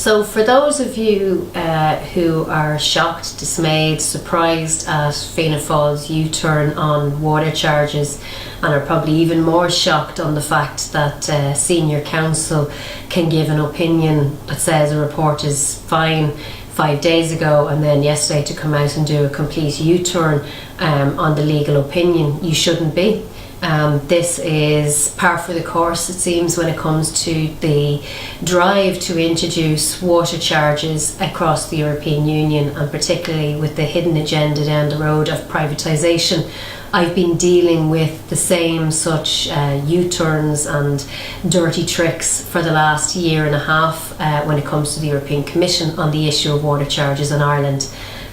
So for those of you who are shocked, dismayed, surprised at Fianna Fáil's U-turn on water charges, and are probably even more shocked on the fact that senior counsel can give an opinion that says a report is fine 5 days ago, and then yesterday to come out and do a complete U-turn on the legal opinion, you shouldn't be. This is par for the course, it seems, when it comes to the drive to introduce water charges across the European Union, and particularly with the hidden agenda down the road of privatisation. I've been dealing with the same such U-turns and dirty tricks for the last year and a half when it comes to the European Commission on the issue of water charges in Ireland.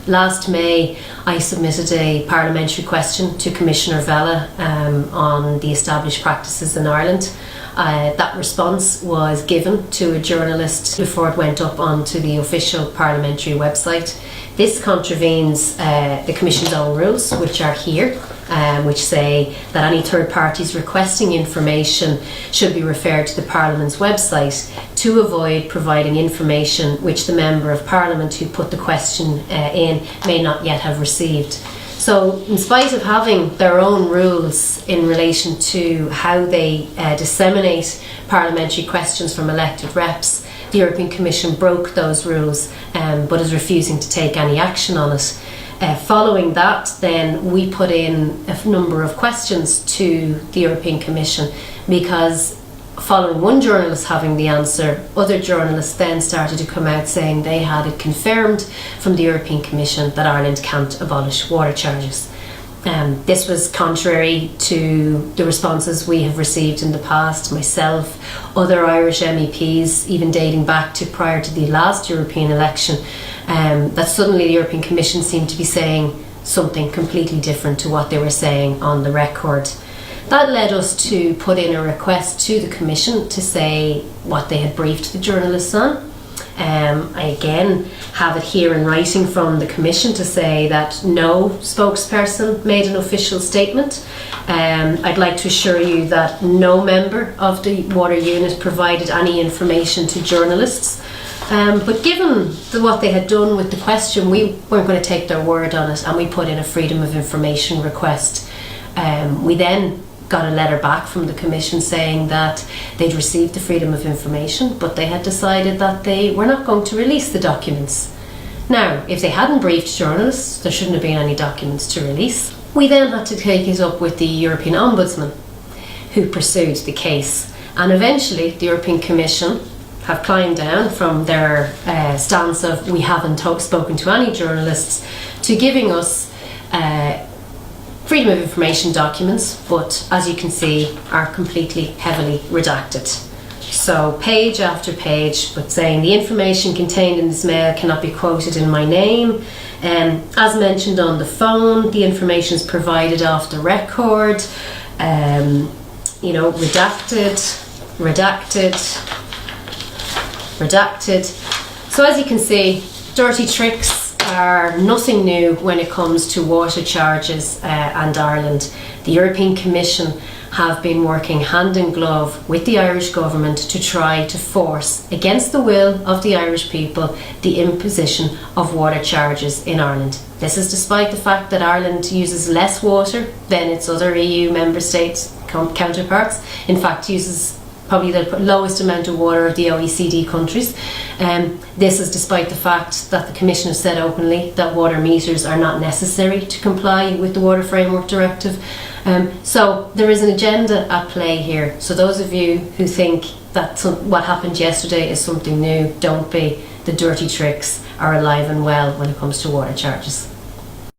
Last May, I submitted a parliamentary question to Commissioner Vella on the established practices in Ireland. That response was given to a journalist before it went up onto the official parliamentary website. This contravenes the Commission's own rules, which are here, which say that any third parties requesting information should be referred to the Parliament's website to avoid providing information which the Member of Parliament who put the question in may not yet have received. So, in spite of having their own rules in relation to how they disseminate parliamentary questions from elected reps, the European Commission broke those rules but is refusing to take any action on it. Following that, then we put in a number of questions to the European Commission, because following one journalist having the answer, other journalists then started to come out saying they had it confirmed from the European Commission that Ireland can't abolish water charges. This was contrary to the responses we have received in the past, myself, other Irish MEPs, even dating back to prior to the last European election, that suddenly the European Commission seemed to be saying something completely different to what they were saying on the record. That led us to put in a request to the Commission to say what they had briefed the journalists on. I again have it here in writing from the Commission to say that no spokesperson made an official statement. I'd like to assure you that no member of the water unit provided any information to journalists. But given what they had done with the question, we weren't going to take their word on it, and we put in a Freedom of Information request. We then got a letter back from the Commission saying that they'd received the Freedom of Information, but they had decided that they were not going to release the documents. Now, if they hadn't briefed journalists, there shouldn't have been any documents to release. We then had to take it up with the European Ombudsman, who pursued the case, and eventually the European Commission have climbed down from their stance of we haven't spoken to any journalists to giving us Freedom of Information documents, but as you can see are completely heavily redacted. So page after page, but saying the information contained in this mail cannot be quoted in my name. As mentioned on the phone, the information is provided off the record. Redacted. So as you can see, dirty tricks are nothing new when it comes to water charges and Ireland. The European Commission have been working hand in glove with the Irish government to try to force, against the will of the Irish people, the imposition of water charges in Ireland. This is despite the fact that Ireland uses less water than its other EU member states counterparts. In fact, uses probably the lowest amount of water of the OECD countries. This is despite the fact that the Commission has said openly that water meters are not necessary to comply with the Water Framework Directive. So there is an agenda at play here. So those of you who think that what happened yesterday is something new, don't be. The dirty tricks are alive and well when it comes to water charges.